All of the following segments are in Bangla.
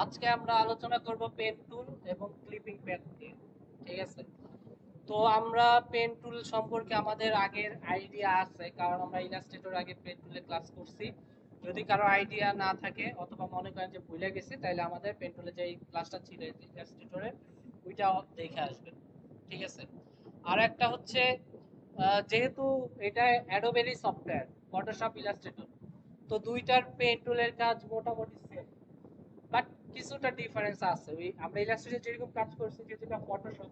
আজকে আমরা আলোচনা করব পেন টুল এবং ক্লিপিং প্যাড নিয়ে। ঠিক আছে? তো আমরা পেন টুল সম্পর্কে আমাদের আগের আইডিয়া আছে, কারণ আমরা ইলাস্ট্রেটর আগে পেন টুলে ক্লাস করছি। যদি কারো আইডিয়া না থাকে অথবা মনে করেন যে ভুলে গেছি, তাহলে আমাদের পেন টুলে যে ক্লাসটা ছিল ইলাস্ট্রেটরে ওইটা দেখে আসবেন। ঠিক আছে? আর একটা হচ্ছে যেহেতু এটা অ্যাডোবেরই সফটওয়্যার, ফটোশপ ইলাস্ট্রেটর, তো দুইটার পেন টুলের কাজ মোটামুটি সেম, বাট কিছুটা ডিফারেন্স আছে। ওই আমরা ইলাস্ট্রেটর যেরকম কাজ করছি, যেটা ফটোশপ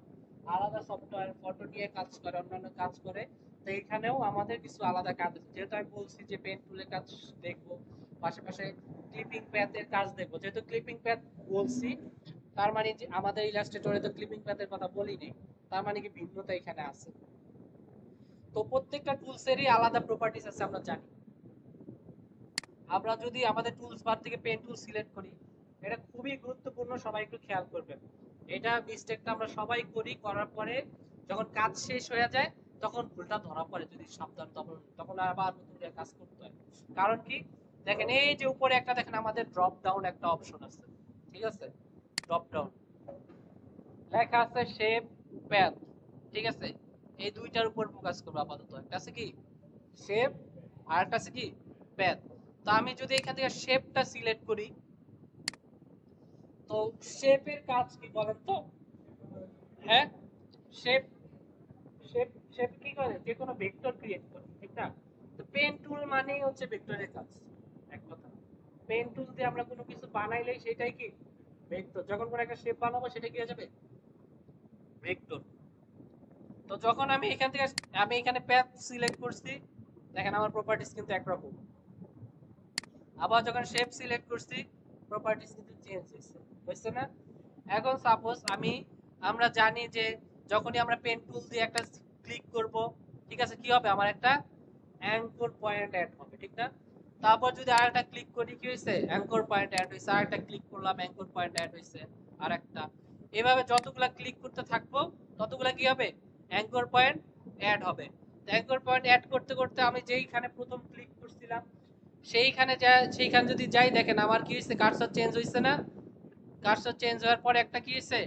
আলাদা সফটওয়্যার, ফটো নিয়ে কাজ করে, অন্যান্য কাজ করে, তো এখানেও আমাদের কিছু আলাদা কাজ আছে। যেহেতু আমি বলছি যে পেন টুলের কাজ দেখবো, পাশাপাশি ক্লিপিং প্যাথের কাজ দেখবো। যেহেতু ক্লিপিং প্যাথ বলছি, তার মানে যে আমাদের ইলাস্ট্রেটরে তো ক্লিপিং প্যাথের কথা বলিনি, তার মানে কি ভিন্নতা এখানে আছে। তো প্রত্যেকটা টুলসেরই আলাদা প্রপার্টিস আছে আমরা জানি। আমরা যদি আমাদের টুলস বার থেকে পেন টুল সিলেক্ট করি, এটা খুবই গুরুত্বপূর্ণ, সবাই একটু খেয়াল করবেন। এটা মিস্টেকটা আমরা সবাই করি, করার পরে যখন কাজ শেষ হয়ে যায় তখন ভুলটা ধরা পড়ে, যদি সাবধান তখন তখন আবার নতুন করে কাজ করতে হয়। কারণ কি, দেখেন এই যে উপরে একটা দেখেন আমাদের ড্রপ ডাউন একটা অপশন আছে। ঠিক আছে? ড্রপ ডাউন লেখা আছে শেপ, প্যাথ। ঠিক আছে? এই দুইটার উপর ফোকাস করবো আপাতত। একটা আছে কি শেপ, আর একটা আছে কি প্যাথ। তো আমি যদি এখান থেকে শেপটা সিলেক্ট করি, তো শেপের কাজ কি বলেন তো? হ্যাঁ, শেপ শেপ শেপ কি করে? যে কোনো ভেক্টর ক্রিয়েট করে, ঠিক না? তো পেন টুল মানেই হচ্ছে ভেক্টরের কাজ, এক কথা। পেন টুল দিয়ে আমরা কোনো কিছু বানাইলেই সেটাই কি ভেক্টর। যখন কোনো একটা শেপ বানাবো সেটা কি হয়ে যাবে? ভেক্টর। তো যখন আমি এখান থেকে আমি এখানে প্যাথ সিলেক্ট করছি, দেখেন আমার প্রপার্টিস কিন্তু একরকম। আবার যখন শেপ সিলেক্ট করছি, প্রপার্টিস কিন্তু চেঞ্জ হয়েছে, বুঝছে না? এখন সাপোজ আমরা জানি যে যখনই আমরা পেন টুল দিয়ে একটা ক্লিক করব, ঠিক আছে, কি হবে? আমার একটা অ্যাঙ্কর পয়েন্ট অ্যাড হবে, ঠিক না? তারপর যদি আরেকটা ক্লিক করি, কি হয়েছে? অ্যাঙ্কর পয়েন্ট অ্যাড হয়েছে। আরেকটা ক্লিক করলাম, অ্যাঙ্কর পয়েন্ট অ্যাড হয়েছে। আরেকটা। এভাবে যতগুলা ক্লিক করতে থাকবো ততগুলা কি হবে? অ্যাঙ্কর পয়েন্ট অ্যাড হবে। অ্যাঙ্কর পয়েন্ট অ্যাড করতে করতে আমি যেইখানে প্রথম ক্লিক করছিলাম সেইখানে যদি যাই, দেখেন আমার কি হয়েছে? কার্সর চেঞ্জ হয়েছে না? কার্সর চেঞ্জ হওয়ার পরে একটা কি হয়েছে?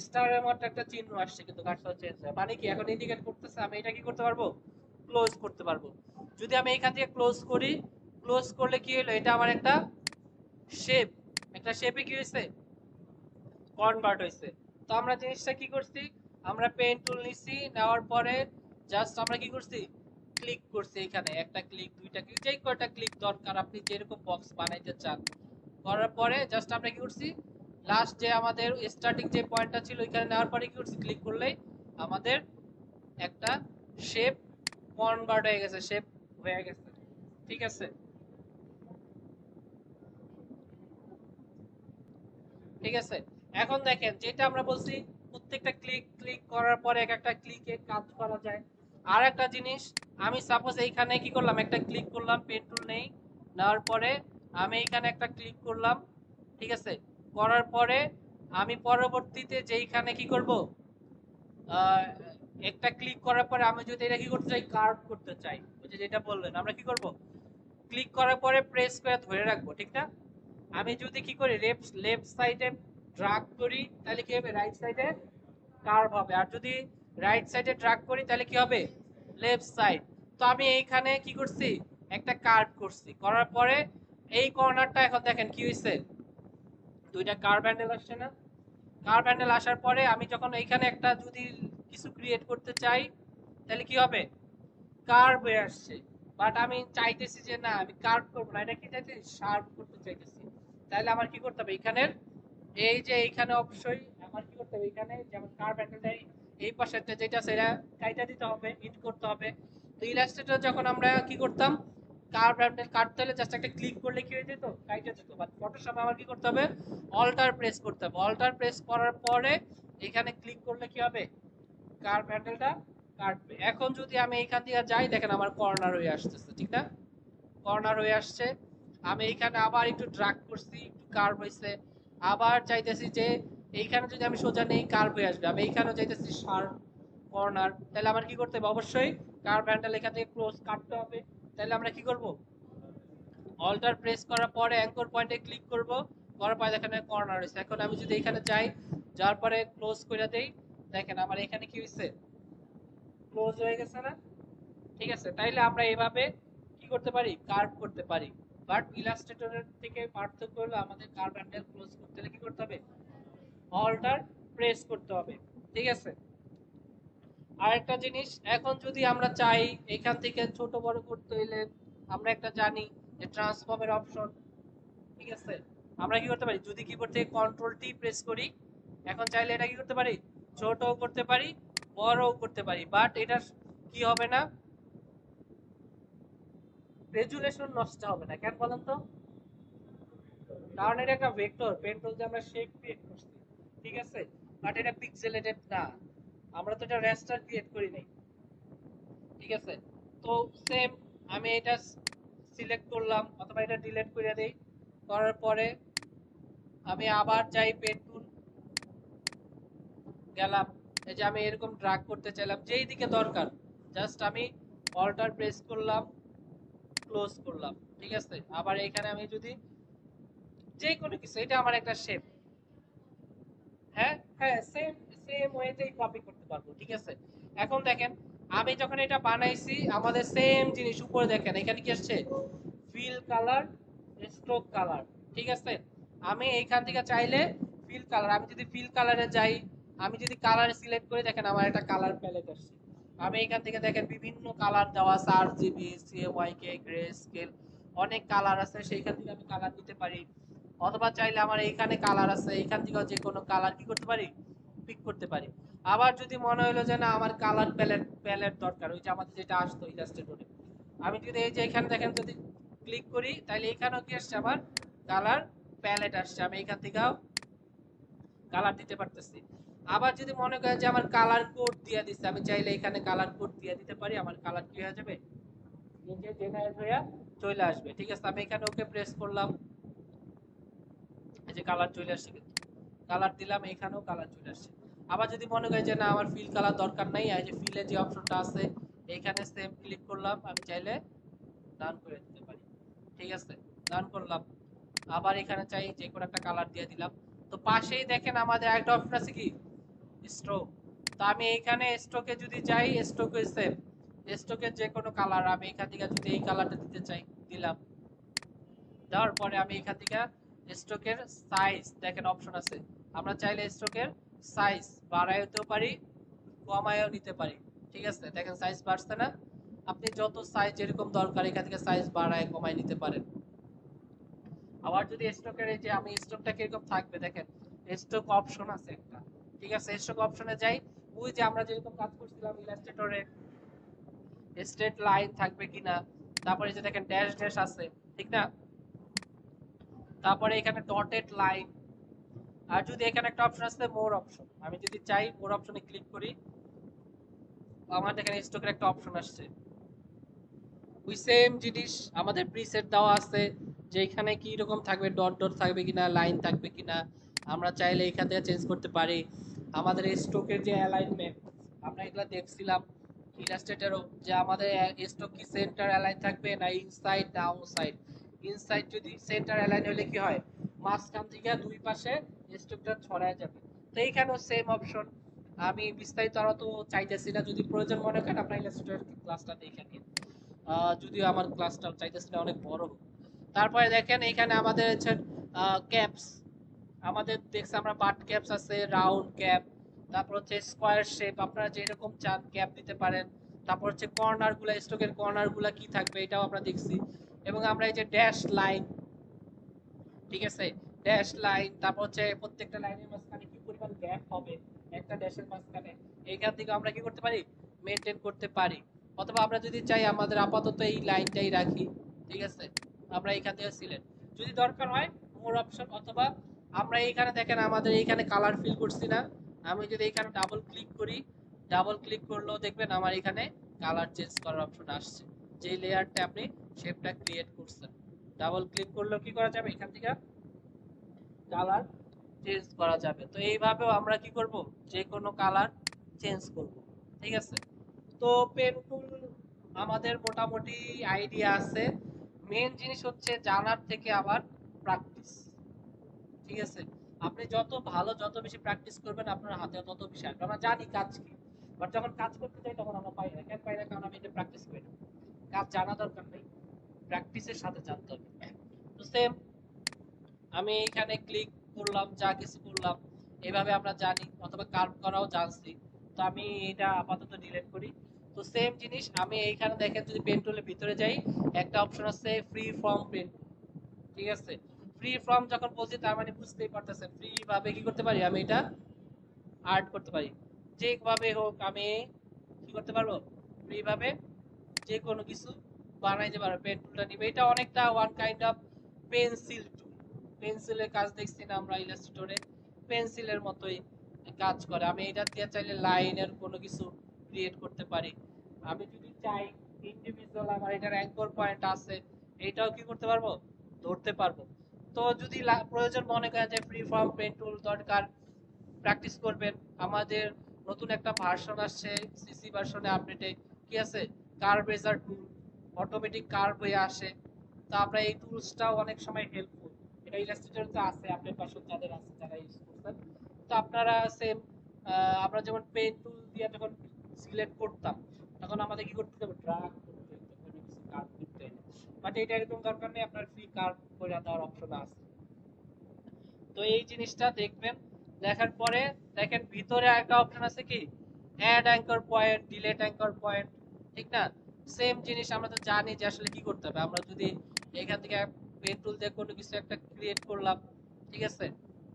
স্টারের মতো একটা চিহ্ন আসছে, কিন্তু কার্সর চেঞ্জ হয় মানে কি এখন ইন্ডিকেট করতেছে আমি এটা কি করতে পারবো? ক্লোজ করতে পারবো। যদি আমি এখান থেকে ক্লোজ করি, ক্লোজ করলে কি হলো? এটা আমার একটা শেপ, একটা শেপে কি হয়েছে? কনভার্ট হয়েছে। তো আমরা জিনিসটা কি করছি? আমরা পেন টুল নিছি, নেওয়ার পরে জাস্ট আমরা কি করছি? ক্লিক করছি। এখানে একটা ক্লিক, দুইটা ক্লিক, যেই কয়টা ক্লিক দরকার আপনি যেরকম বক্স বানাইতে চান, করার পরে জাস্ট আমরা কি করছি? লাস্ট যে আমাদের স্টার্টিং যে পয়েন্টটা ছিল ওইখানে নেওয়ার পরে কি করছি? ক্লিক করলেই আমাদের একটা শেপ কনভার্ট হয়ে গেছে, শেপ হয়ে গেছে। ঠিক আছে? ঠিক আছে? এখন দেখেন যেটা আমরা বলছি, প্রত্যেকটা ক্লিক ক্লিক করার পরে এক একটা ক্লিকে কাজ করা যায়। আর একটা জিনিস, আমি সাপোজ এইখানে কি করলাম? একটা ক্লিক করলাম, পেন টুল নেই, নেওয়ার পরে আমি এইখানে একটা ক্লিক করলাম। ঠিক আছে? করার পরে আমি পরবর্তীতে যেইখানে কি করব? আহ, একটা ক্লিক করার পরে আমি যদি এটা কি করতে চাই? কার্ভ করতে চাই, ওই যে যেটা বললেন, আমরা কি করব? ক্লিক করার পরে প্রেস করে ধরে রাখবো, ঠিক না? আমি যদি কি করি? লেফট লেফট সাইডে ড্রাগ করি, তাহলে কি হবে? রাইট সাইডে কার্ভ হবে। আর যদি রাইট সাইডে ড্রাগ করি তাহলে কি হবে? Left side. তো আমি এইখানে কি করছি? একটা কার্ভ করছি, করার পরে এই কর্নারটা এখন দেখেন কি হয়েছে? দুইটা কার্ভ হ্যান্ডেল আসছে না? কার্ভ হ্যান্ডেল আসার পরে আমি যখন এইখানে একটা যদি কিছু ক্রিয়েট করতে চাই, তাহলে কি হবে? কার্ভ হয়ে আসছে। বাট আমি চাইতেছি যে না, আমি কার্ভ করবো না, এটা কি চাইতেছি? শার্প করতে চাইতেছি। তাহলে আমার কি করতে হবে? এখানের এই যে এইখানে অবশ্যই আমার কি করতে হবে? এখানে যেমন কার্ভ হ্যান্ডেলটা এই পাশেরটা যেটা সেটা কাইটা দিতে হবে, হিট করতে হবে। তো ইলাস্ট্রেটর যখন আমরা কি করতাম, কার্ভ হ্যান্ডেল কাটতে হলে জাস্ট একটা ক্লিক করলে কি হয়ে যেত? কাইটা যেত। বাট ফটোশপ আমার কি করতে হবে? অল্টার প্রেস করতে হবে। অল্টার প্রেস করার পরে এখানে ক্লিক করলে কি হবে? কার্ভ হ্যান্ডেলটা কাটবে। এখন যদি আমি এইখান দিয়ে যাই, দেখেন আমার কর্নার হয়ে আসতেছে, ঠিক না? কর্নার হয়ে আসছে। আমি এইখানে আবার একটু ড্রাগ করছি, একটু কার্ভ হয়েছে। আবার চাইতেছি যে এইখানে যদি আমি সোজা নেই, কার্ভ হয়ে আসবে। আমি এইখানেও চাইতেছি শার্প কর্নার। তাহলে আমার কি করতে হবে? অবশ্যই কার্ভ হ্যান্ডেল এখান থেকে ক্লোজ কাটতে হবে। তাহলে আমরা কি করব? অল্টার প্রেস করার পরে অ্যাঙ্কর পয়েন্টে ক্লিক করব। করার পরে দেখেন কর্নার হয়েছে। এখন আমি যদি এখানে যাই, যাওয়ার পরে ক্লোজ করে দেই, দেখেন আমার এখানে কি হয়েছে, ক্লোজ হয়ে গেছে না? ঠিক আছে, তাইলে আমরা এভাবে কি করতে পারি, কার্ভ করতে পারি। বাট ইলাস্ট্রেটরের থেকে পার্থক্য হলো আমাদের কার্ভ হ্যান্ডেল ক্লোজ করতে হলে কি করতে হবে, অল্টার প্রেস করতে হবে। ঠিক আছে, আরেকটা জিনিস, এখন যদি আমরা চাই এখান থেকে ছোট বড় করতে হইলে আমরা একটা জানি যে ট্রান্সফর্মের অপশন। ঠিক আছে, আমরা কি করতে পারি, যদি কিবোর্ড থেকে কন্ট্রোল টি প্রেস করি, এখন চাইলে এটা কি করতে পারি, ছোটও করতে পারি, বড়ও করতে পারি। বাট এটা কি হবে না, রেজুলেশন নষ্ট হবে না। কেন বলেন তো? কারণ এটা একটা ভেক্টর, পেন টুল দিয়ে আমরা শেপ ক্রিয়েট করছি। ঠিক আছে, বাট এটা পিক্সেলেটেড না, আমরা তো এটা রেস্টার ক্রিয়েট করি নাই। ঠিক আছে, তো সেম আমি এটা সিলেক্ট করলাম অথবা এটা ডিলিট করে দেই, করার পরে আমি আবার যাই পেন টুল, গেলাম, এই যে আমি এরকম ড্র্যাগ করতে চাইলাম যেই দিকে দরকার, জাস্ট আমি অল্টার প্রেস করলাম, ক্লোজ করলাম। ঠিক আছে, আবার এখানে আমি যদি যে কোনো কিছু, এটা আমার একটা শেপ, হ্যাঁ হ্যাঁ, সেম সেম ওয়েতেই কপি করতে পারবো। ঠিক আছে, এখন দেখেন আমি যখন এটা বানাইছি আমাদের সেম জিনিস উপরে দেখেন এখানে কি আসছে, ফিল কালার, স্ট্রোক কালার। ঠিক আছে, আমি এইখান থেকে চাইলে ফিল কালার, আমি যদি ফিল কালারে যাই, আমি যদি কালার সিলেক্ট করি, দেখেন আমার একটা কালার প্যালেট আসছে। আমি এখান থেকে দেখেন বিভিন্ন কালার দেওয়া আছে, RGB, CMYK, গ্রে স্কেল, অনেক কালার আছে, সেইখান থেকে আমি কালার দিতে পারি। অথবা চাইলে আমার এইখানে কালার আছে, এইখান থেকেও যে কোনো কালার কি করতে পারি, পিক করতে পারি। আবার যদি মনে হলো যে না আমার কালার প্যালেট প্যালেট দরকার, ওই যে আমাদের যেটা আসতো ইলাস্ট্রেটরে, আমি যদি এই যে এখানে দেখেন যদি ক্লিক করি, তাহলে এখানেও কি আসছে, আমার কালার প্যালেট আসছে, আমি এখান থেকেও কালার দিতে পারতেছি। আবার যদি মনে করেন যে আমার কালার কোড দিয়ে দিচ্ছে, আমি চাইলে এখানে কালার কোড দিয়ে দিতে পারি, আমার কালার কি হয়ে যাবে, নিজে জেনারেট হয়ে চলে আসবে। ঠিক আছে, আমি এখানে ওকে প্রেস করলাম, এই যে কালার চলে আসছে, কিন্তু কালার দিলাম, এখানেও কালার চলে আসছে। আবার যদি মনে করি যে না আমার ফিল কালার দরকার নাই, এই যে ফিলের যে অপশনটা আছে এখানে সেম ক্লিক করলাম, আমি চাইলে ডান করে দিতে পারি। ঠিক আছে, ডান করলাম, আবার এখানে চাই যে কোনো একটা কালার দিয়ে দিলাম। তো পাশেই দেখেন আমাদের একটা অপশন আছে কি, স্ট্রোক। তো আমি এখানে স্ট্রোকে যদি যাই, স্ট্রোকে সেম, স্ট্রোকের যে কোনো কালার আমি এখান থেকে যদি এই কালারটা দিতে চাই, দিলাম, দেওয়ার পরে আমি এখান থেকে স্ট্রোকের সাইজ দেখেন অপশন আছে, আমরা চাইলে স্ট্রোকের সাইজ বাড়াইতেও পারি, কমায়ও নিতে পারি। ঠিক আছে, দেখেন সাইজ বাড়ছে না, আপনি যত সাইজ যেরকম দরকার এখান থেকে সাইজ বাড়ায় কমায় নিতে পারেন। আবার যদি স্ট্রোকের, এই যে আমি স্ট্রোকটা কিরকম থাকবে দেখেন, স্ট্রোক অপশন আছে একটা। ঠিক আছে, স্ট্রোক অপশনে যাই, ওই যে আমরা যেরকম কাজ করছিলাম ইলাস্ট্রেটরে, স্ট্রেট লাইন থাকবে কিনা, তারপরে যে দেখেন ড্যাশ ড্যাশ আছে, ঠিক না, তারপরে এখানে ডটেড লাইন। আর যদি এখানে একটা অপশন আছে মোর অপশন, আমি যদি চাই মোর অপশনে ক্লিক করি, আমার দেখেন স্টকের একটা অপশন আসছে, ওই সেম জিনিস আমাদের প্রিসেট দেওয়া আছে যে এখানে কি রকম থাকবে, ডট ডট থাকবে কিনা, লাইন থাকবে কিনা, আমরা চাইলে এখান থেকে চেঞ্জ করতে পারি। আমাদের এই স্টকের যে অ্যালাইনমেন্ট আমরা এগুলো দেখছিলাম ইলাস্ট্রেটরও, যে আমাদের স্টক কি সেন্টার অ্যালাইন থাকবে না ইনসাইড না আউটসাইড। ইনসাইড যদি সেন্টার অ্যালাইন হলে কি হয়, মাঝখান থেকে দুই পাশে স্টকটা ছড়ায় যাবে। তো এইখানেও সেম অপশন, আমি বিস্তারিত আরো তো চাইতেছি না, যদি প্রয়োজন মনে করেন আপনার ইলাস্ট্রেটর ক্লাসটা দেখে নিন, যদিও আমার ক্লাসটা চাইতেছি না অনেক বড় হোক। তারপরে দেখেন এখানে আমাদের হচ্ছে ক্যাপস, আমাদের দেখছি আমরা বাট ক্যাপস আছে, রাউন্ড ক্যাপ, তারপর হচ্ছে স্কোয়ার শেপ, আপনারা যেরকম চান ক্যাপ দিতে পারেন। তারপর হচ্ছে কর্নার গুলা, স্ট্রোকের কর্নার গুলা কি থাকবে এটাও আমরা দেখছি। এবং আমরা এই যে ড্যাশ লাইন, ঠিক আছে, ড্যাশ লাইন, তারপর হচ্ছে প্রত্যেকটা লাইনের মাঝখানে কি পরিমাণ গ্যাপ হবে একটা ড্যাশের মাঝখানে, এইখান থেকে আমরা কি করতে পারি, মেনটেন করতে পারি। অথবা আমরা যদি চাই আমাদের আপাতত এই লাইনটাই রাখি, ঠিক আছে, আমরা এইখান থেকে সিলেক্ট, যদি দরকার হয় মোর অপশন, অথবা আমরা এইখানে দেখেন আমাদের এইখানে কালার ফিল করছি না, আমি যদি এইখানে ডাবল ক্লিক করি, ডাবল ক্লিক করলেও দেখবেন আমার এখানে কালার চেঞ্জ করার অপশন আসছে, যে লেয়ারটা আপনি শেপটা ক্রিয়েট করছেন, ডাবল ক্লিক করলেও কি করা যাবে, এখান থেকে কালার চেঞ্জ করা যাবে। তো এইভাবেও আমরা কি করব, যে কোনো কালার চেঞ্জ করব। ঠিক আছে, তো পেন টুল আমাদের মোটামুটি আইডিয়া আছে, মেন জিনিস হচ্ছে জানার থেকে আবার প্র্যাকটিস। ঠিক আছে? আপনি যত ভালো যত বেশি প্র্যাকটিস করবেন আপনার হাতে তত বেশি আসবে। আমরা জানি কাজ কি, বাট যখন কাজ করতে যাই তখন আমরা পাই না। কেন পাই না? কারণ আমি এটা প্র্যাকটিস করি না। কাজ জানা দরকার নেই, প্র্যাকটিসের সাথে জানতে হবে। তো সেম আমি এখানে ক্লিক করলাম, যা কিছু করলাম এভাবে আমরা জানি, অথবা কার্ভ করাও জানছি। তো আমি এটা আপাতত ডিলিট করি। তো সেম জিনিস আমি এইখানে দেখেন যদি পেন টুলের ভিতরে যাই, একটা অপশন আছে ফ্রি ফ্রম পেন। ঠিক আছে, ফ্রি ফ্রম যখন বলছি তার মানে বুঝতেই পারতেছেন ফ্রি ভাবে কি করতে পারি, আমি এটা আর্ট করতে পারি। যেভাবে হোক আমি কি করতে পারবো, ফ্রি ভাবে যে কোনো কিছু বানাইতে পারবো। পেন টুলটা নিবে, এটা অনেকটা ওয়ান কাইন্ড অফ পেন্সিল টুল। পেন্সিলের কাজ দেখছি না আমরা ইলাস্ট্রেটরে, পেন্সিলের মতোই কাজ করে। আমি এটা দিয়ে চাইলে লাইনের কোনো কিছু ক্রিয়েট করতে পারি। আমি যদি চাই ইন্ডিভিজুয়াল আমার এটার অ্যাঙ্কর পয়েন্ট আছে, এইটাও কি করতে পারবো, ধরতে পারবো। তো যদি প্রয়োজন মনে করেন যে ফ্রি ফর্ম পেন টুল দরকার, প্র্যাকটিস করবেন। আমাদের নতুন একটা ভার্সন আসছে, সিসি ভার্সনে আপডেটে কি আছে, কার্ভ রেজার টুল, অটোমেটিক কার্ভ হয়ে আসে। তো আমরা এই টুলসটাও অনেক সময় হেল্পফুল। এটা ইলাস্ট্রেটরতে আছে আপডেট ভার্সন, যাদের আছে যারা ইউজ করছেন। তো আপনারা সেম, আমরা যেমন পেন টুল দিয়ে যখন সিলেক্ট করতাম তখন আমাদের কি করতে হবে, ড্রাগ করতে হতো কোনো কিছু কার্ভ করতে হলে। বাট এটা এরকম দরকার নেই, আপনার ফ্রি কার্ভ করে দেওয়ার অপশন আছে। তো এই জিনিসটা দেখবেন। দেখার পরে দেখেন ভিতরে একটা অপশন আছে কি, add anchor point, delete anchor point. ঠিক না? সেম জিনিস আমরা তো জানি যে আসলে কি করতে হবে। আমরা যদি এখান থেকে পেন টুল দিয়ে কোনো কিছু একটা ক্রিয়েট করলাম, ঠিক আছে,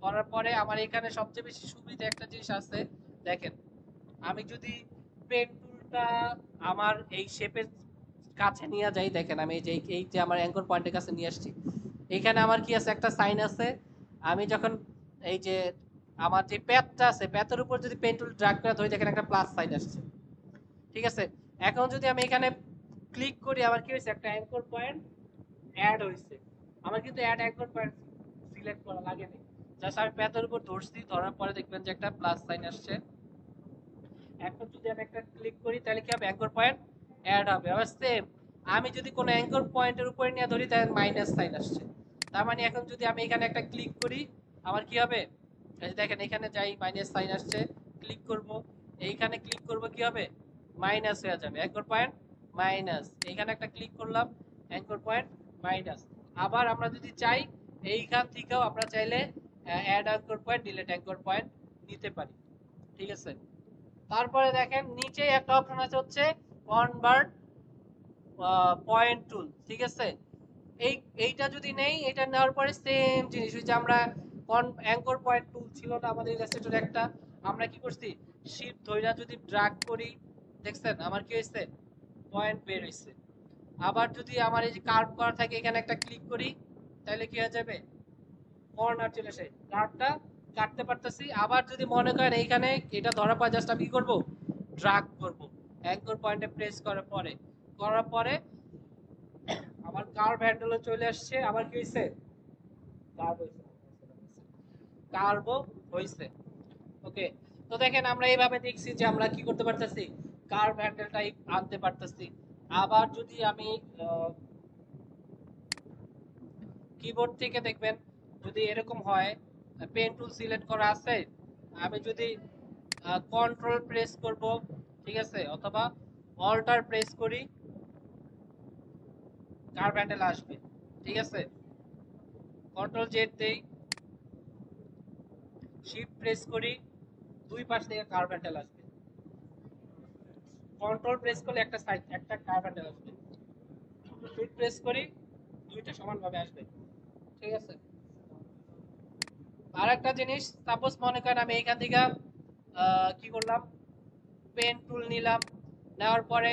করার পরে আমার এখানে সবচেয়ে বেশি সুবিধা একটা জিনিস আছে। দেখেন আমি যদি পেন টুলটা আমার এই শেপের কাছে নিয়ে যাই, দেখেন আমি এই যে আমার অ্যাঙ্কর পয়েন্টের কাছে নিয়ে আসছি, এখানে আমার কি আছে, একটা সাইন আছে। আমি যখন এই যে আমার যে প্যাচটা আছে, প্যাচের উপর যদি পেন টুল ড্র্যাগ করে ধরি, দেখেন একটা প্লাস সাইন আসছে। ঠিক আছে, এখন যদি আমি এখানে ক্লিক করি, আমার কি হয়েছে, একটা অ্যাঙ্কর পয়েন্ট অ্যাড হয়েছে। আমার কিন্তু অ্যাড অ্যাঙ্কর পয়েন্ট সিলেক্ট করা লাগেনি, জাস্ট আমি প্যাচের উপর ধরছি, ধরার পরে দেখবেন যে একটা প্লাস সাইন আসছে। এখন যদি আমি একটা ক্লিক করি তাহলে কি হবে, অ্যাঙ্কর পয়েন্ট অ্যাড হবে। আবার সেম আমি যদি কোনো অ্যাঙ্কর পয়েন্টের উপরে নিয়ে ধরি তাহলে মাইনাস সাইন আসছে। তার মানে এখন যদি আমি এখানে একটা ক্লিক করি, আমার কি হবে, এই যে দেখেন এখানে যাই মাইনাস সাইন আসছে, ক্লিক করব, এইখানে ক্লিক করব, কি হবে, মাইনাস হয়ে যাবে, অ্যাঙ্কর পয়েন্ট মাইনাস। এইখানে একটা ক্লিক করলাম, অ্যাঙ্কর পয়েন্ট মাইনাস। আবার আমরা যদি চাই এইখান থেকেও আমরা চাইলে add anchor point, delete anchor point নিতে পারি। ঠিক আছে, তারপরে দেখেন নিচে একটা অপশন আছে হচ্ছে কনভার্ট পয়েন্ট টুল। ঠিক আছে, এই এইটা যদি নেই, এটা নেওয়ার পরে সেম জিনিস, ওই যে আমরা অ্যাঙ্কর পয়েন্ট টুল ছিল না আমাদের ইলাস্ট্রেটর একটা, আমরা কি করছি, শিফট ধইরা যদি ড্র্যাগ করি, দেখছেন আমার কি হয়েছে, পয়েন্ট বের হয়েছে। আবার যদি আমার এই যে কার্ভ করা থাকে, এখানে একটা ক্লিক করি, তাহলে কি হয়ে যাবে, কর্নার চলে আসে, কার্ভটা কাটতে পারতেছি। আবার যদি মনে করেন এইখানে এটা ধরা পড়ে, জাস্ট আমি কি করব, ড্রাগ করব, অ্যাঙ্কর পয়েন্টে প্রেস করার পরে আমার কার্ভ হ্যান্ডেলে চলে আসছে। আবার কি হইছে, কার্ভ হইছে, কার্ভ হইছে। ওকে, তো দেখেন আমরা এইভাবে দেখছি যে আমরা কি করতে পারতেছি, কার্ভ হ্যান্ডেলটাই আনতে পারতেছি। আবার যদি আমি কিবোর্ড থেকে দেখবেন যদি এরকম হয়, পেন টুল সিলেক্ট করা আছে, আমি যদি কন্ট্রোল প্রেস করব, ঠিক আছে, অথবা অল্টার প্রেস করি, কার্ভ হ্যান্ডেল আসবে। ঠিক আছে, কন্ট্রোল জেড দেই, শিফট প্রেস করি, দুই পাশ থেকে কার্ভ হ্যান্ডেল আসবে। কন্ট্রোল প্রেস করলে একটা সাইড একটা কার্ভ হ্যান্ডেল আসবে, শিফট প্রেস করি, দুইটা সমানভাবে আসবে। ঠিক আছে, আর একটা জিনিস, সাপোজ মনে করেন আমি এইখান থেকে কি করলাম, পেন টুল নিলাম, নেওয়ার পরে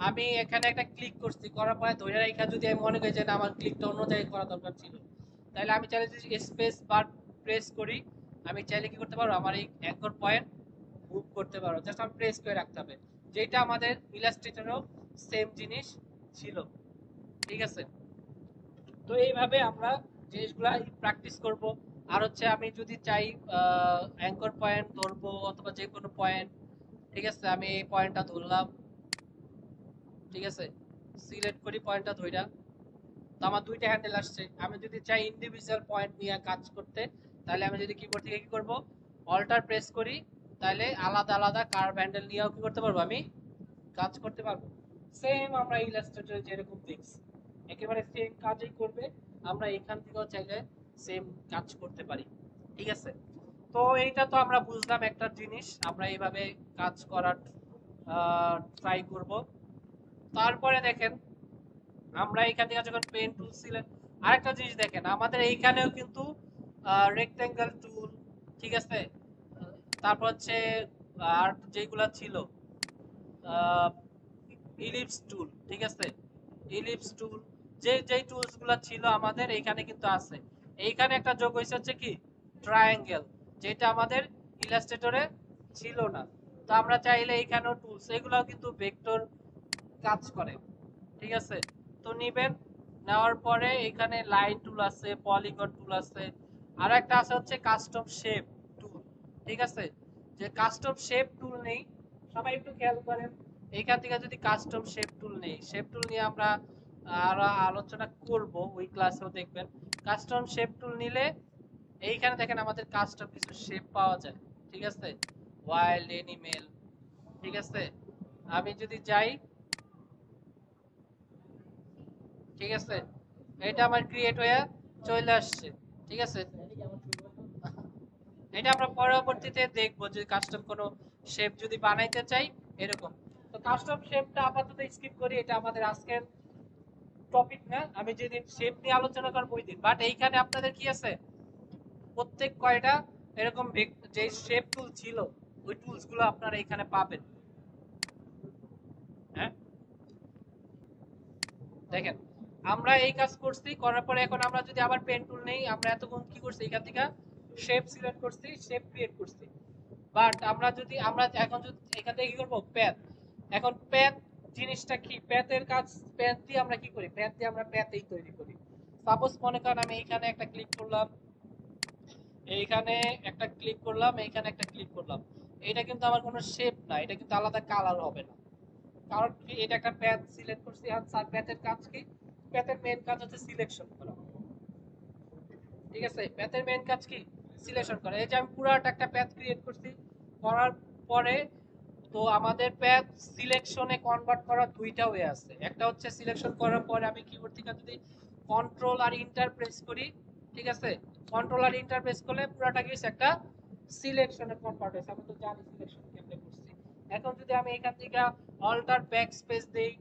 আমি এখানে একটা ক্লিক করছি, করার পরে ধরে রেখা যদি আমি মনে করি যে না আমার ক্লিকটা অন্য জায়গায় করা দরকার ছিল, তাহলে আমি চাইলে যদি স্পেস বার প্রেস করি, আমি চাইলে কি করতে পারবো, আমার এই অ্যাঙ্কর পয়েন্ট মুভ করতে পারবো, জাস্ট আমি প্রেস করে রাখতে হবে। যেটা আমাদের ইলাস্ট্রেটরও সেম জিনিস ছিল। ঠিক আছে, তো এইভাবে আমরা জিনিসগুলা প্র্যাকটিস করব। আর হচ্ছে আমি যদি চাই অ্যাঙ্কর পয়েন্ট ধরবো অথবা যে কোনো পয়েন্ট, ঠিক আছে, আমি এই পয়েন্টটা ধরলাম, ঠিক আছে, সিলেক্ট করি পয়েন্টটা ধইরা, তো আমার দুইটা হ্যান্ডেল আসছে। আমি যদি চাই ইন্ডিভিজুয়াল পয়েন্ট নিয়ে কাজ করতে, তাহলে আমি যদি কিবোর্ড থেকে কি করব, অল্টার প্রেস করি, তাহলে আলাদা আলাদা কার্ভ হ্যান্ডেল নিয়েও কি করতে পারবো, আমি কাজ করতে পারবো। সেম আমরা ইলাস্ট্রেটরে যেরকম দেখছি একেবারে সেম কাজই করবে। আমরা এখান থেকেও চাইলে সেম কাজ করতে পারি। ঠিক আছে, তো এইটা তো আমরা বুঝলাম একটা জিনিস, আমরা এইভাবে কাজ করার ট্রাই করব। তারপরে দেখেন আমরা এখান থেকে যখন পেন টুল সিলেক্ট, আরেকটা জিনিস দেখেন আমাদের এইখানেও কিন্তু রেক্টেঙ্গেল টুল, ঠিক আছে, তারপর হচ্ছে আর যেগুলা ছিল ইলিপস টুল, ঠিক আছে, ইলিপস টুল, যে যে টুলস গুলা ছিল আমাদের এইখানে কিন্তু আছে। এইখানে একটা যোগ হয়েছে হচ্ছে কি ট্রায়াঙ্গেল, যেটা আমাদের ইলাস্ট্রেটরে ছিল না। তো আমরা চাইলে এইখানেও টুলস, এগুলাও কিন্তু ভেক্টর কাজ করে। ঠিক আছে, তো নিবেন, নেওয়ার পরে এখানে লাইন টুল আছে, পলিগন টুল আছে, আর একটা আছে হচ্ছে কাস্টম শেপ টুল। ঠিক আছে, যে কাস্টম শেপ টুল নেই, সবাই একটু খেয়াল করেন, এইখান থেকে যদি কাস্টম শেপ টুল নেই, শেপ টুল নিয়ে আমরা আরো আলোচনা করব, ওই ক্লাসেও দেখবেন। কাস্টম শেপ টুল নিলে এইখানে দেখেন আমাদের কাস্টম কিছু শেপ পাওয়া যায়। ঠিক আছে, ওয়াইল্ড এনিমেল, ঠিক আছে, আমি যদি যাই, ঠিক আছে, এটা আমার ক্রিয়েট হয়ে চলে আসছে। ঠিক আছে, এটা আমরা পরবর্তীতে দেখবো যে কাস্টম কোনো শেপ যদি বানাইতে চাই এরকম। তো কাস্টম শেপটা আপাতত স্কিপ করি, এটা আমাদের আজকের টপিক না, আমি যেদিন শেপ নিয়ে আলোচনা করবো ওই দিন। বাট এইখানে আপনাদের কি আছে, প্রত্যেক কয়টা এরকম যে শেপ টুল ছিল ওই টুলস গুলো আপনারা এখানে পাবেন। হ্যাঁ, দেখেন আমরা এই কাজ করছি, করার পরে এখন আমরা যদি আবার পেন টুল নেই, আমরা এতক্ষণ কি করছি, এখান থেকে শেপ সিলেক্ট করছি, শেপ ক্রিয়েট করছি। বাট আমরা যদি আমরা এখন যদি এখান থেকে কি করবো, প্যাথ, এখন প্যাথ জিনিসটা কি, প্যাথের কাজ, প্যাথ দিয়ে আমরা কি করি, প্যাথ দিয়ে আমরা প্যাথই তৈরি করি। সাপোজ মনে করেন আমি এইখানে একটা ক্লিক করলাম, এইখানে একটা ক্লিক করলাম, এইখানে একটা ক্লিক করলাম, এটা কিন্তু আমার কোনো শেপ না, এটা কিন্তু আলাদা কালার হবে না, কারণ কি এটা একটা প্যাথ সিলেক্ট করছি। আর স্যার প্যাথের কাজ কি, প্যাথের মেইন কাজ হচ্ছে সিলেকশন করা। ঠিক আছে, প্যাথের মেইন কাজ কি, সিলেকশন করা। এই যে আমি পুরাটা একটা প্যাথ ক্রিয়েট করছি, করার পরে তো আমাদের প্যাথ সিলেকশনে কনভার্ট করার দুইটা ওয়ে আছে। একটা হচ্ছে সিলেকশন করার পরে আমি কিবোর্ড থেকে যদি কন্ট্রোল আর ইন্টার প্রেস করি, ঠিক আছে, কন্ট্রোল আর ইন্টার প্রেস করলে পুরাটা কি একটা সিলেকশনে কনভার্ট হয়েছে, আমরা তো জানি সিলেকশন কেমনে করছি। এখন যদি আমি এখান থেকে অল্টার ব্যাক স্পেস দেই,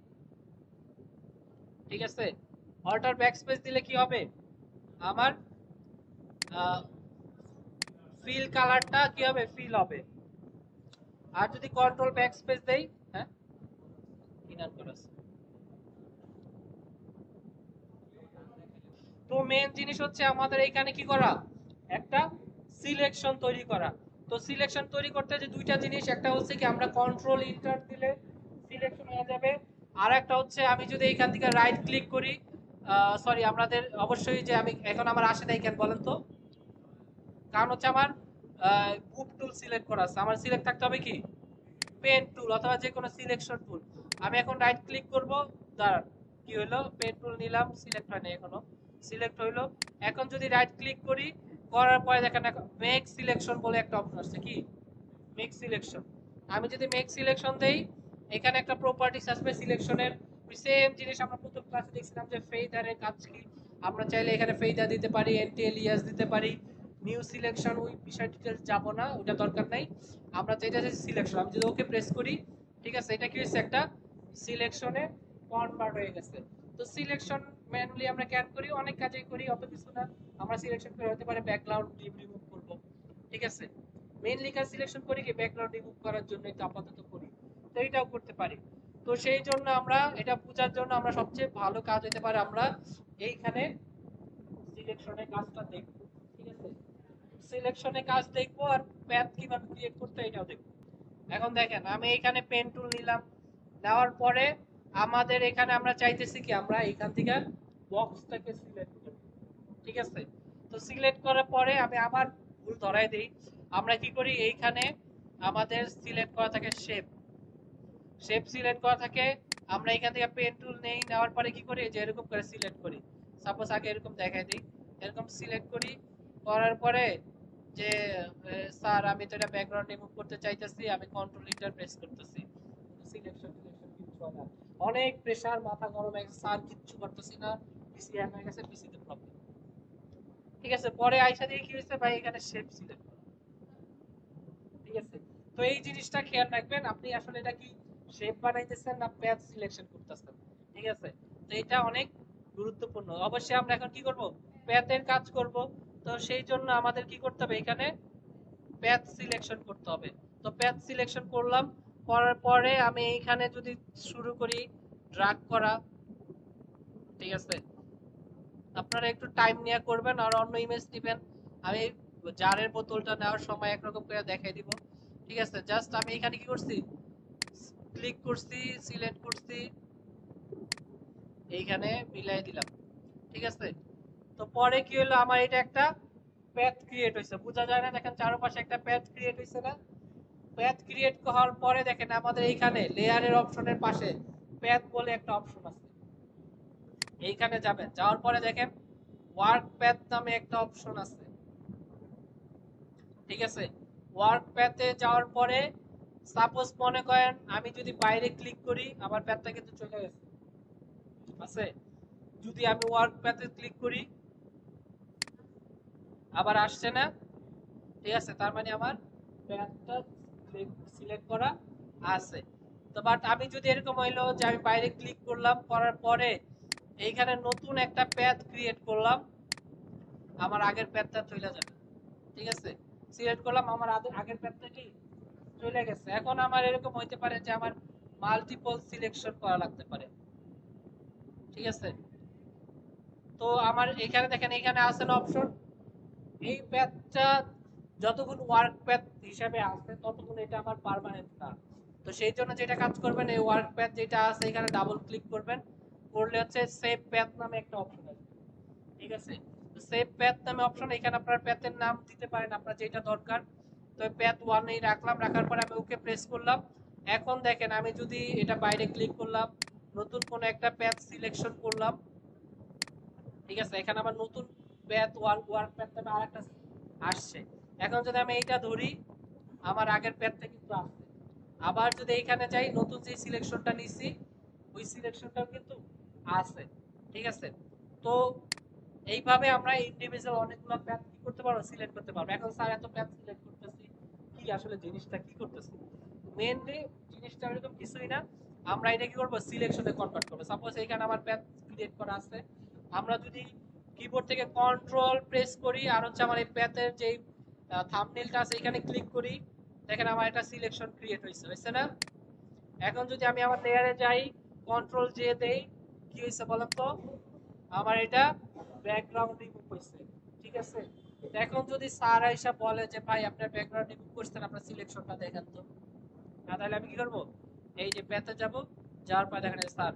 ঠিক আছে, অল্টার ব্যাক স্পেস দিলে কি হবে, আমার ফিল কালারটা কি হবে, ফিল হবে। আর যদি কন্ট্রোল ব্যাক স্পেস দেই, হ্যাঁ, ইনার করা আছে। তো মেন জিনিস হচ্ছে আমাদের এখানে কি করা, একটা সিলেকশন তৈরি করা। তো সিলেকশন তৈরি করতে যে দুইটা জিনিস, একটা হচ্ছে কি আমরা কন্ট্রোল ইন্টার দিলে সিলেকশন হয়ে যাবে, আর একটা হচ্ছে আমি যদি এখান থেকে রাইট ক্লিক করি, সরি আমাদের অবশ্যই যে আমি এখন আমার আসে নাই কেন বলেন তো, কারণ হচ্ছে আমার গ্রুপ টুল সিলেক্ট করা আছে, আমার সিলেক্ট থাকতে হবে কি পেন টুল অথবা যে কোনো সিলেকশন টুল। আমি এখন রাইট ক্লিক করব, দাঁড়ান, কি হলো, পেন টুল নিলাম, সিলেক্ট হয়নি এখনো, সিলেক্ট হইলো। এখন যদি রাইট ক্লিক করি, করার পরে দেখেন মেক সিলেকশন বলে একটা অপশন আসছে, কি মেক সিলেকশন। আমি যদি মেক সিলেকশন দেই, এখানে একটা প্রপার্টিস আসবে সিলেকশনের, সেম জিনিস আমরা প্রথম ক্লাসে দেখছিলাম যে ফেদারের কাজ কি। আমরা চাইলে এখানে ফেদার দিতে পারি, এন্টি এলিয়াস দিতে পারি, নিউ সিলেকশন, ওই বিষয় ডিটেইলস যাব না, ওটা দরকার নাই। আমরা যেটা যে সিলেকশন, আমি যদি ওকে প্রেস করি, ঠিক আছে, এটা কি হচ্ছে একটা সিলেকশনে কনভার্ট হয়ে গেছে। তো সিলেকশন ম্যানুয়ালি আমরা ক্যান করি, অনেক কাজেই করি, অত কিছু না। আমরা সিলেকশন করে হতে পারে ব্যাকগ্রাউন্ড রিমুভ করব, ঠিক আছে, মেইনলি কাজ সিলেকশন করি কি ব্যাকগ্রাউন্ড রিমুভ করার জন্য, এটা আপাতত করি। তো এটাও করতে পারি। তো সেই জন্য আমরা এটা বোঝার জন্য আমরা সবচেয়ে ভালো কাজ হতে পারে আমরা এইখানে সিলেকশনের কাজটা দেখব। ঠিক আছে, সিলেকশনে কাজ দেখব, আর প্যাথ কিভাবে ক্রিয়েট করতে এটাও দেখব। এখন দেখেন আমি এখানে পেন টুল নিলাম, নেওয়ার পরে আমাদের এখানে আমরা চাইতেছি কি আমরা এখান থেকে বক্সটাকে সিলেক্ট করব। ঠিক আছে, তো সিলেক্ট করার পরে আমি আবার ভুল ধরাই দেই, আমরা কি করি এইখানে আমাদের সিলেক্ট করা থাকে শেপ, শেপ সিলেক্ট করা থাকে, আমরা এখান থেকে পেন টুল নেই, নেওয়ার পরে কি করি যে এরকম করে সিলেক্ট করি, সাপোজ আগে এরকম দেখাই দিই, এরকম সিলেক্ট করি, করার পরে যে স্যার আমি তো এটা ব্যাকগ্রাউন্ড রিমুভ করতে চাইতেছি, আমি কন্ট্রোল ইন্টার প্রেস করতেছি, সিলেকশন সিলেকশন কিছু হয় না, অনেক প্রেসার, মাথা গরম হয়ে গেছে, স্যার কিচ্ছু করতেছি না, পিসি হ্যাং হয়ে গেছে, পিসিতে প্রবলেম। ঠিক আছে, পরে আইসা দিয়ে কি হয়েছে ভাই, এখানে শেপ সিলেক্ট করা। ঠিক আছে, তো এই জিনিসটা খেয়াল রাখবেন, আপনি আসলে এটা কি শেপ বানাইতেছেন না প্যাথ সিলেকশন করতেছেন। ঠিক আছে, তো এটা অনেক গুরুত্বপূর্ণ। অবশ্যই আমরা এখন কি করব, প্যাথের কাজ করব। তো সেই জন্য আমাদের কি করতে হবে, এখানে প্যাথ সিলেকশন করতে হবে। তো প্যাথ সিলেকশন করলাম, করার পরে আমি এইখানে যদি শুরু করি ড্রাগ করা, ঠিক আছে, আপনারা একটু টাইম নিয়ে করবেন আর অন্য ইমেজ নেবেন। আমি জারের বোতলটা নেওয়ার সময় একরকম করে দেখাই দিব। ঠিক আছে, জাস্ট আমি এখানে কি করছি, ক্লিক করছি, সিলেক্ট করছি, এইখানে মিলাই দিলাম। ঠিক আছে, তো পরে কি হলো, আমার এটা একটা প্যাথ ক্রিয়েট হয়েছে, বোঝা যায় না, দেখেন চারপাশে একটা প্যাথ ক্রিয়েট হয়েছে না। প্যাথ ক্রিয়েট হওয়ার পরে দেখেন আমাদের এইখানে লেয়ারের অপশনের পাশে প্যাথ বলে একটা অপশন আছে, এইখানে যাবেন, যাওয়ার পরে দেখেন ওয়ার্ক প্যাথ নামে একটা অপশন আছে। ঠিক আছে, ওয়ার্ক প্যাথে যাওয়ার পরে সাপোজ মনে করেন আমি যদি বাইরে ক্লিক করি, আমার প্যাথটা কিন্তু চলে গেছে, আছে। যদি আমি ওয়ার্ক প্যাথে ক্লিক করি, আবার আসছে না। ঠিক আছে, তার মানে আমার প্যাথটা সিলেক্ট করা আছে। তো বাট আমি যদি এরকম হইলো যে আমি বাইরে ক্লিক করলাম, করার পরে এইখানে নতুন একটা প্যাথ ক্রিয়েট করলাম, আমার আগের প্যাথটা চলে যাবে। ঠিক আছে, সিলেক্ট করলাম, আমার আগের প্যাথটা কি চলে গেছে। এখন আমার এরকম হইতে পারে যে আমার মাল্টিপল সিলেকশন করা লাগতে পারে। ঠিক আছে, তো আমার এখানে দেখেন, এখানে আছে না অপশন, এই প্যাথটা যতক্ষণ ওয়ার্ক প্যাথ হিসাবে আছে ততক্ষণ এটা আমার পার্মানেন্ট না। তো সেই জন্য যেটা কাজ করবেন, এই ওয়ার্ক প্যাথ যেটা আছে এখানে ডাবল ক্লিক করবেন, করলে হচ্ছে সেভ প্যাথ নামে একটা অপশন আসবে। ঠিক আছে, তো সেভ প্যাথ নামে অপশন, এখানে আপনার প্যাথের নাম দিতে পারেন আপনার যেটা দরকার। তো প্যাথ 1 এই রাখলাম, রাখার পরে আমি ওকে প্রেস করলাম। এখন দেখেন আমি যদি এটা বাইরে ক্লিক করলাম, নতুন কোন একটা প্যাথ সিলেকশন করলাম, ঠিক আছে, এখানে আমার নতুন প্যাথ ওয়ার্ক প্যাথ নামে আরেকটা আসছে। এখন যদি আমি এইটা ধরি, আমার আগের প্যাথটা কিন্তু আসছে। আবার যদি এখানে যাই, নতুন যে সিলেকশনটা নিছি ওই সিলেকশনটাও কিন্তু আছে। ঠিক আছে, তো এইভাবে আমরা ইন্ডিভিজুয়াল অনেকগুলো প্যাথ কি করতে পারবো, সিলেক্ট করতে পারবো। এখন স্যার এত প্যাথ সিলেক্ট করতেছি, কি আসলে জিনিসটা কি করতেছি, মেইনলি জিনিসটা এরকম কিছুই না, আমরা এটা কি করব, সিলেকশনে কনভার্ট করব। সাপোজ এখানে আমার প্যাথ ক্রিয়েট করা আছে, আমরা যদি কিবোর্ড থেকে কন্ট্রোল প্রেস করি আর হচ্ছে আমার এই প্যাথের যে থাম্বনেলটা আছে এখানে ক্লিক করি, দেখেন আমার একটা সিলেকশন ক্রিয়েট হয়েছে, হয়েছে না। এখন যদি আমি আমার লেয়ারে যাই, কন্ট্রোল জে দেই, কি হয়েছে বলেন তো, আমার এটা ব্যাকগ্রাউন্ড রিমুভ হয়েছে। ঠিক আছে, এখন যদি স্যার আইসা বলে যে ভাই আপনার ব্যাকগ্রাউন্ড রিমুভ করছেন, আপনার সিলেকশনটা দেখেন তো, না তাহলে আমি কি করব, এই যে প্যাথে যাব, যাওয়ার পর দেখেন স্যার,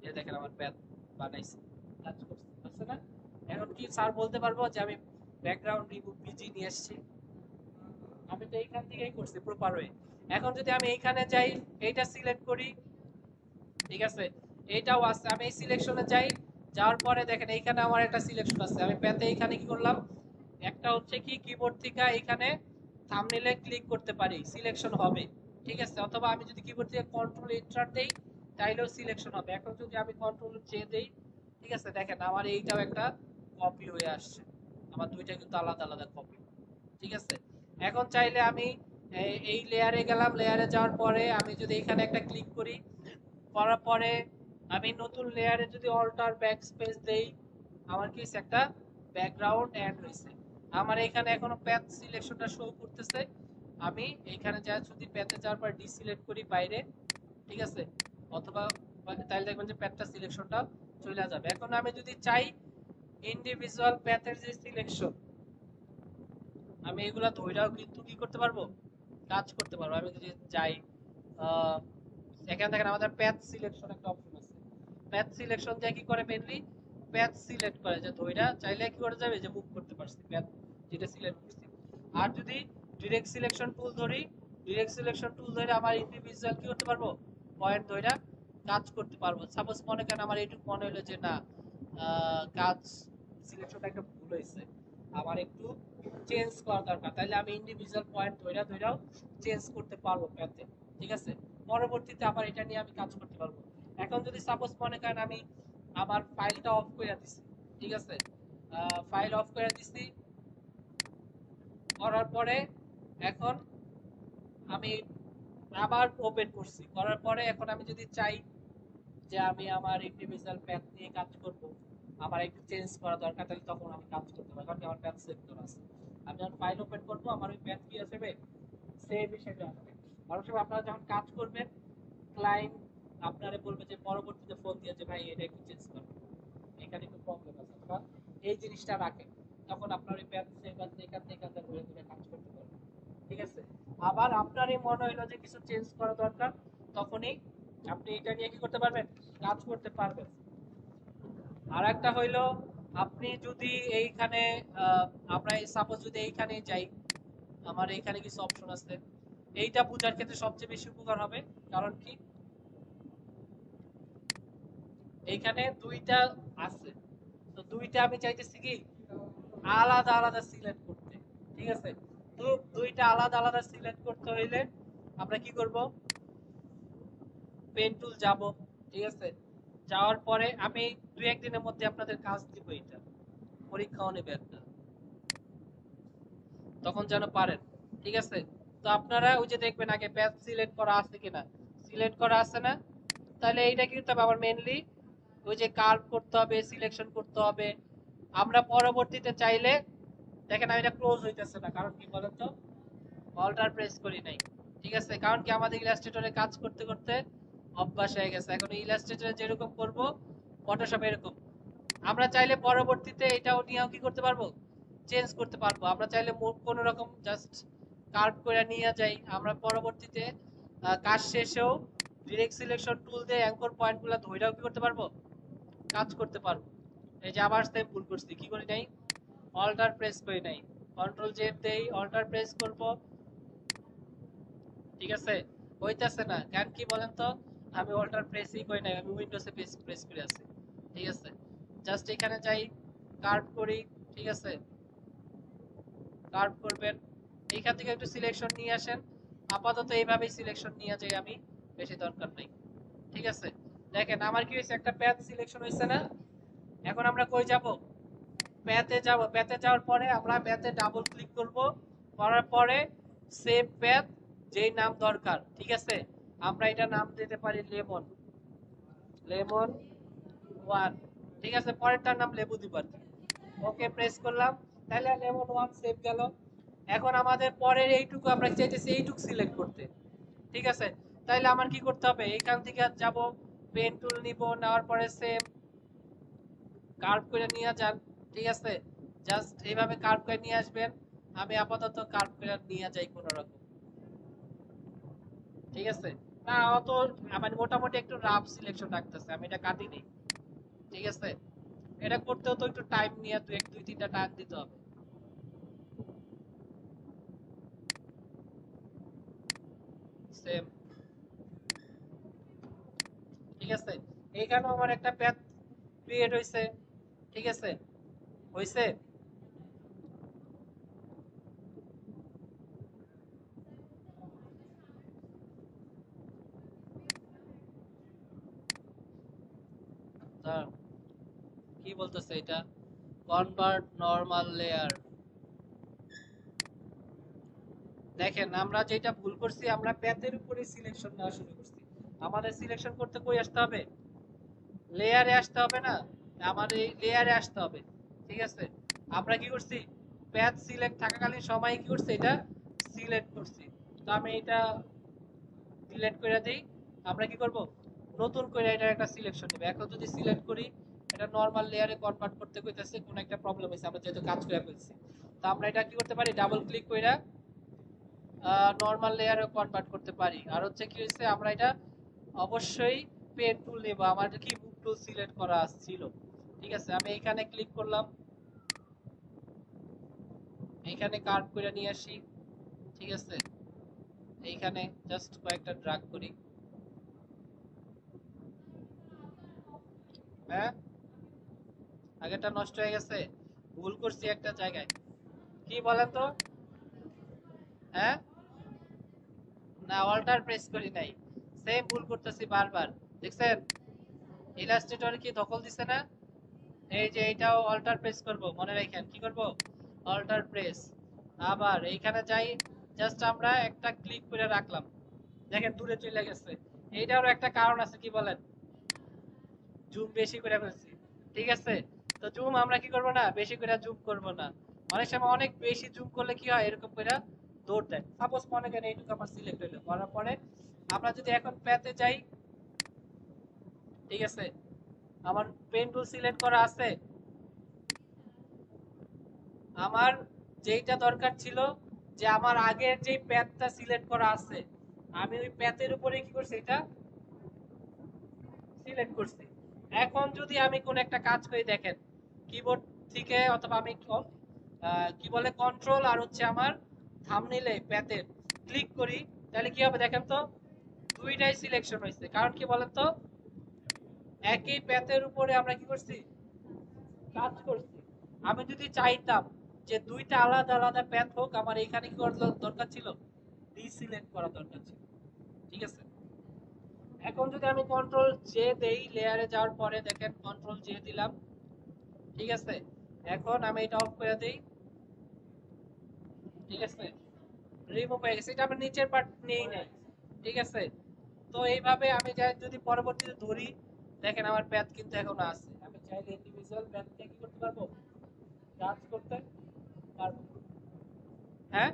এই দেখেন আমার প্যাথ বানাইছে, কাজ করছে, আছে না। এখন কি স্যার বলতে পারবো যে আমি ব্যাকগ্রাউন্ড রিমুভ বিজি নিয়ে এসেছি, আমি তো এইখান থেকেই করছি প্রপার ওয়ে। এখন যদি আমি এইখানে যাই, এইটা সিলেক্ট করি, ঠিক আছে, এইটাও আছে, আমি এই সিলেকশনে যাই, যাওয়ার পরে দেখেন এইখানে আমার একটা সিলেকশন আছে, আমি প্যাতে এইখানে কি করলাম, একটা হচ্ছে কি কিবোর্ড থেকে এখানে থাম্বনেলে ক্লিক করতে পারি, সিলেকশন হবে। ঠিক আছে, অথবা আমি যদি কিবোর্ড থেকে কন্ট্রোল এন্টার দেই তাইলেও সিলেকশন হবে। এখন যদি আমি কন্ট্রোল জে দেই, ঠিক আছে, দেখেন আমার এইটাও একটা কপি হয়ে আসছে, আমার দুইটা কিন্তু আলাদা আলাদা কপি। ঠিক আছে, এখন চাইলে আমি এই লেয়ারে গেলাম, লেয়ারে যাওয়ার পরে আমি যদি এখানে একটা ক্লিক করি, করার পরে আমি নতুন লেয়ারে যদি অল্টার ব্যাক স্পেস দেই, আমার কি একটা ব্যাকগ্রাউন্ড অ্যাড হয়েছে। আমার এখানে এখনো প্যাথ সিলেকশনটা শো করতেছে, আমি এখানে যা যদি প্যাথে যাওয়ার পর ডিসিলেক্ট করি বাইরে, ঠিক আছে, অথবা তাহলে দেখবেন যে প্যাথটা সিলেকশনটা চলে যাবে। এখন আমি যদি চাই ইন্ডিভিজুয়াল প্যাথের যে সিলেকশন, আমি এগুলা ধইরাও কিন্তু কি করতে পারবো, কাজ করতে পারবো। আমি যদি যাই, আহ, এখানে দেখেন আমাদের প্যাথ সিলেকশন একটা অপশন আছে, প্যাথ সিলেকশন দিয়ে কি করে, মেইনলি প্যাথ সিলেক্ট করে, যে ধইরা চাইলে কি করে যাবে, যে মুভ করতে পারছি প্যাথ যেটা সিলেক্ট করছি। আর যদি ডিরেক্ট সিলেকশন টুল ধরি, ডিরেক্ট সিলেকশন টুল ধরে আমার ইন্ডিভিজুয়াল কি করতে পারবো, পয়েন্ট ধইরা কাজ করতে পারবো। সাপোজ মনে করেন আমার এইটুকু মনে হলো যে না, কাজ সিলেকশনটা একটা ভুল হয়েছে, আমার একটু চেঞ্জ করা দরকার, তাহলে আমি ইন্ডিভিজুয়াল পয়েন্ট ধইরা ধইরাও চেঞ্জ করতে পারবো প্যাথে। ঠিক আছে, পরবর্তীতে আবার এটা নিয়ে আমি কাজ করতে পারবো। এখন যদি সাপোজ মনে করেন আমি আমার ফাইলটা অফ করে দিছি, ঠিক আছে, ফাইল অফ করে দিছি, করার পরে এখন আমি আবার ওপেন করছি, করার পরে এখন আমি যদি চাই যে আমি আমার ইন্ডিভিজুয়াল প্যাথ নিয়ে কাজ করব, আমার একটু চেঞ্জ করা দরকার, তাহলে তখন আমি কাজ করতে পারবো, কারণ কি আমার প্যাথ সেভ করা আছে। আমি যখন ফাইল ওপেন করবো আমার ওই প্যাথ কি আসবে, সেভ হিসেবে আসবে। অনেক সময় আপনারা যখন কাজ করবেন, ক্লায়েন্ট আপনারে বলবে যে পরবর্তীতে ফোন দিয়ে যে ভাই এটা একটু চেঞ্জ করো, এখানে একটু প্রবলেম আছে, অথবা এই জিনিসটা রাখেন, তখন আপনার ওই প্যাথ সেভ আছে, এখান থেকে ঘুরে ঘুরে কাজ করতে পারবেন। ঠিক আছে, আবার আপনার এই মনে হইলো যে কিছু চেঞ্জ করা দরকার, তখনই আপনি এটা নিয়ে কি করতে পারবেন, কাজ করতে পারবেন। আর একটা হইলো, আপনি যদি এইখানে আমরা সাপোজ যদি এইখানে যাই, আমার এইখানে কিছু অপশন আছে, এইটা বোঝার ক্ষেত্রে সবচেয়ে বেশি উপকার হবে। কারণ কি, এইখানে দুইটা আছে, তো দুইটা আমি চাইতেছি কি আলাদা আলাদা সিলেক্ট করতে। ঠিক আছে, তো দুইটা আলাদা আলাদা সিলেক্ট করতে হইলে আমরা কি করব, পেন টুল যাব। ঠিক আছে, যাওয়ার পরে আমি দুই একদিনের মধ্যে আপনাদের কাজ দিব, এটা পরীক্ষাও নেবে একটা, তখন যেন পারেন। ঠিক আছে, তো আপনারা ওই যে দেখবেন আগে প্যাচ সিলেক্ট করা আছে কিনা, সিলেক্ট করা আছে না, তাহলে এইটা কি করতে হবে, আবার মেইনলি ওই যে কার্ভ করতে হবে, সিলেকশন করতে হবে। আমরা পরবর্তীতে চাইলে, দেখেন আমি এটা ক্লোজ হইতেছে না, কারণ কি বলেন তো, অল্টার প্রেস করি নাই। ঠিক আছে, কারণ কি আমাদের ইলাস্ট্রেটরে কাজ করতে করতে অভ্যাস হয়ে গেছে, এখন ইলাস্ট্রেটরে যেরকম করব ফটোশপে এরকম। আমরা চাইলে পরবর্তীতে এটাও নিয়েও কি করতে পারবো, চেঞ্জ করতে পারবো। আমরা চাইলে কোনো রকম জাস্ট কার্ভ করে নিয়ে যাই, আমরা পরবর্তীতে কাজ শেষেও ডিরেক্ট সিলেকশন টুল দিয়ে অ্যাঙ্কর পয়েন্টগুলো ধইরাও কি করতে পারবো, কাজ করতে পারবো। এই যে আবার সেম ভুল করছি, কি করি নাই, অল্টার প্রেস করি নাই, কন্ট্রোল জেড দেই, অল্টার প্রেস করব। ঠিক আছে, হইতাছে না, কেন কি বলেন তো, আমি অল্টার প্রেসই করি নাই, আমি উইন্ডোজে প্রেস প্রেস করে আছি। ঠিক আছে, জাস্ট এখানে যাই, কার্ভ করি। ঠিক আছে, কার্ভ করবেন, এইখান থেকে একটু সিলেকশন নিয়ে আসেন, আপাতত এইভাবেই সিলেকশন নিয়ে যাই আমি, বেশি দরকার নাই। ঠিক আছে, দেখেন আমার কি হয়েছে, একটা প্যাথ সিলেকশন হয়েছে না, এখন আমরা কই যাব, প্যাথে যাব, প্যাথে যাওয়ার পরে আমরা প্যাথে ডাবল ক্লিক করব, করার পরে সেভ প্যাথ, যেই নাম দরকার। ঠিক আছে, আমরা এটা নাম দিতে পারি লেমন, লেমন 1। ঠিক আছে, পরেরটার নাম লেবু দিব আর কি। ওকে প্রেস করলাম, তাহলে লেমন 1 সেভ গেল। এখন আমাদের পরের এইটুকু আমরা চাইতেছি এইটুকু সিলেক্ট করতে। ঠিক আছে, তাইলে আমার কি করতে হবে, এইখান থেকে যাব, পেন টুল নিব, নেওয়ার পরে সেম কার্ভ করে নিয়ে যান। ঠিক আছে, জাস্ট এইভাবে কার্ভ করে নিয়ে আসবেন, আমি আপাতত কার্ভ করে নিয়ে যাই কোন রকম। ঠিক আছে, না অত মানে মোটামুটি একটু রাফ সিলেকশন রাখতেছে, আমি এটা কাটি নেই। ঠিক আছে, এটা করতেও তো একটু টাইম নিয়ে দুই তিনটা টাইম দিতে হবে। সেম। ঠিক আছে, এইখানেও আমার একটা প্যাথ ক্রিয়েট হইছে। ঠিক আছে, হইছে। দাঁড়ান, কি বলতেছে এটা, কনভার্ট নরমাল লেয়ার। দেখেন আমরা যেটা ভুল করছি, আমরা প্যাথের উপরে সিলেকশন নেওয়া শুরু করছি। আমাদের সিলেকশন করতে কই আসতে হবে, লেয়ারে আসতে হবে না, আমাদের এই লেয়ারে আসতে হবে। ঠিক আছে, আমরা কি করছি, প্যাথ সিলেক্ট থাকাকালীন সময় কি করছি, এটা সিলেক্ট করছি। তো আমি এটা ডিলিট করে দেই। আমরা কি করব, নতুন করে এটার একটা সিলেকশন নেব। এখন যদি সিলেক্ট করি, এটা নরমাল লেয়ারে কনভার্ট করতে কইতাছে, কোন একটা প্রবলেম হইছে, আমরা যেহেতু কাজ করে ফেলছি। তো আমরা এটা কি করতে পারি, ডাবল ক্লিক কইরা নরমাল লেয়ারে কনভার্ট করতে পারি। আর হচ্ছে কি হইছে, আমরা এটা অবশ্যই পেন টুল নেব, আমার কি মুভ টুল সিলেক্ট করা ছিল। ঠিক আছে, আমি এখানে ক্লিক করলাম, এইখানে কার্ভ করে নিয়ে আসি। ঠিক আছে, এইখানে জাস্ট কয়েকটা ড্রাগ করি। হ্যাঁ, আগেরটা নষ্ট হয়ে গেছে, ভুল করছি একটা জায়গায়। কি বলেন তো? হ্যাঁ, না অল্টার প্রেস করি নাই, সেম ভুল করতেছি বারবার। দেখছেন ইলাস্ট্রেটর কি দখল দিছে না? এই যে এইটাও অল্টার প্রেস করব, মনে রাখেন কি করব, অল্টার প্রেস। আবার এইখানে যাই, জাস্ট আমরা একটা ক্লিক করে রাখলাম, দেখেন দূরে চলে গেছে। এইটারও একটা কারণ আছে, কি বলেন? জুম বেশি করে ফেলছি, ঠিক আছে? তো জুম আমরা কি করব না, বেশি করে জুম করব না। অনেক সময় অনেক বেশি জুম করলে কি হয়, এরকম করে দৌড় দেয়। সাপোজ মনে করেন এইটুকু আমার সিলেক্ট হইলো, করার পরে আমরা যদি এখন প্যাতে যাই, ঠিক আছে, আমার পেন টুল সিলেক্ট করা আছে, আমার যেইটা দরকার ছিল, যে আমার আগের যে প্যাথটা সিলেক্ট করা আছে, আমি ওই প্যাথের উপরে কি করছি, এটা সিলেক্ট করছি। এখন যদি আমি কোন একটা কাজ করি, দেখেন কিবোর্ড থেকে, অথবা আমি কি বলে কন্ট্রোল আর হচ্ছে আমার থাম্বনেইলে প্যাথের ক্লিক করি, তাহলে কি হবে দেখেন তো, দুইটাই সিলেকশন হয়েছে। কারণ কি বলেন তো, একই প্যাথের উপরে আমরা কি করছি, কাজ করছি। আমি যদি চাইতাম যে দুইটা আলাদা আলাদা প্যাথ হোক, আমার এখানে কি করা দরকার ছিল, ডিসিলেক্ট করা দরকার ছিল, ঠিক আছে? এখন যদি আমি কন্ট্রোল জে দেই, লেয়ারে যাওয়ার পরে দেখেন কন্ট্রোল জে দিলাম, ঠিক আছে? এখন আমি এটা অফ করে দেই, ঠিক আছে, রিমুভ হয়ে গেছে, এটা আমি নিচের পার্ট নেই নাই, ঠিক আছে? তো এইভাবে আমি যাই যদি পরবর্তীতে ধরি, দেখেন আমার প্যাথ কিন্তু এখনো আছে। আমি চাইলে ইন্ডিভিজুয়াল প্যাথ কি করতে পারবো, কাজ করতে পারবো। হ্যাঁ,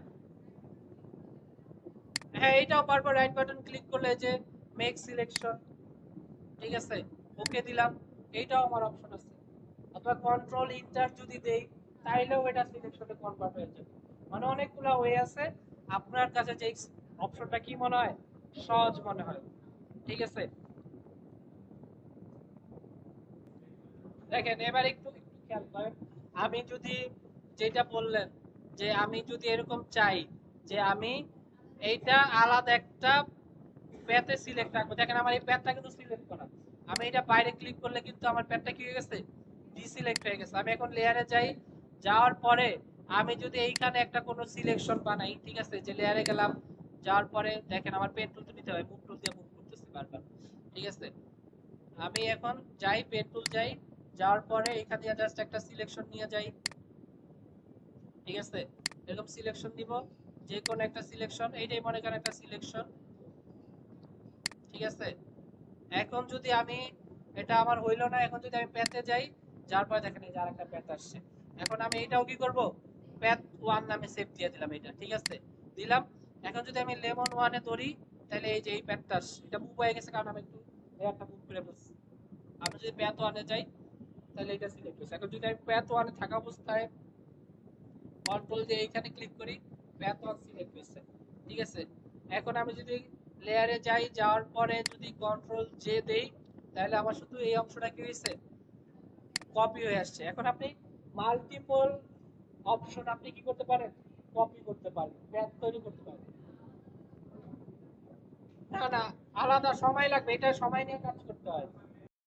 হ্যাঁ এইটাও পারবো, রাইট বাটন ক্লিক করলে যে মেক সিলেকশন, ঠিক আছে, ওকে দিলাম, এইটাও আমার অপশন আছে। অথবা কন্ট্রোল ইন্টার যদি দেই, তাইলেও এটা সিলেকশনে কনভার্ট হয়ে যাবে। মানে অনেকগুলো ওয়ে আছে, আপনার কাছে যে অপশনটা কি মনে হয়, সহজ মনে হয়, ঠিক আছে? দেখেন এবার একটু একটু খেয়াল করেন, আমি যদি, যেটা বললেন, যে আমি যদি এরকম চাই যে আমি এইটা আলাদা একটা প্যাথে সিলেক্ট রাখবো, দেখেন আমার এই প্যাথটা কিন্তু সিলেক্ট করা, আমি এটা বাইরে ক্লিক করলে কিন্তু আমার প্যাথটা কি হয়ে গেছে, ডিসিলেক্ট হয়ে গেছে। আমি এখন লেয়ারে যাই, যাওয়ার পরে আমি যদি এইখানে একটা কোনো সিলেকশন বানাই, ঠিক আছে, যে লেয়ারে গেলাম, যাওয়ার পরে দেখেন আমার পেন টুল তো নিতে হয়, মুভ টুল দিয়ে মুভ করতেছি বারবার, ঠিক আছে? আমি এখন যাই, পেন টুল যাই, যাওয়ার পরে এখান থেকে জাস্ট একটা সিলেকশন নিয়ে যাই, ঠিক আছে? এরকম সিলেকশন নিব, যে কোনো একটা সিলেকশন, এইটাই মনে করেন একটা সিলেকশন, ঠিক আছে? এখন যদি আমি, এটা আমার হইলো না, এখন যদি আমি প্যাথে যাই, যার পরে দেখেন এই যে আরেকটা প্যাথ আসছে। এখন আমি এইটাও কি করব, প্যাথ 1 নামে সেভ দিয়ে দিলাম, এটা ঠিক আছে, দিলাম। এখন যদি আমি লেমন 1 এ ধরি, তাহলে এই যে এই প্যাথটা এটা মুভ হয়ে গেছে, কারণ আমি একটু লেয়ারটা মুভ করে ফেলছি। আমি যদি প্যাথ 1 এ যাই, তাহলে এটা সিলেক্ট হয়েছে। এখন যদি আমি প্যাথ 1 এ থাকা অবস্থায় কন্ট্রোল দিয়ে এইখানে ক্লিক করি, প্যাথ 1 সিলেক্ট হয়েছে, ঠিক আছে? এখন আমি যদি লেয়ারে যাই, যাওয়ার পরে যদি কন্ট্রোল জে দেই, তাহলে আমার শুধু এই অংশটা কি হয়েছে, কপি হয়ে আসছে। এখন আপনি মাল্টিপল অপশন আপনি কি করতে পারেন, কপি করতে পারেন, প্যাথ তৈরি করতে পারেন। না না, আলাদা সময় লাগবে, এটা সময় নিয়ে কাজ করতে হয়।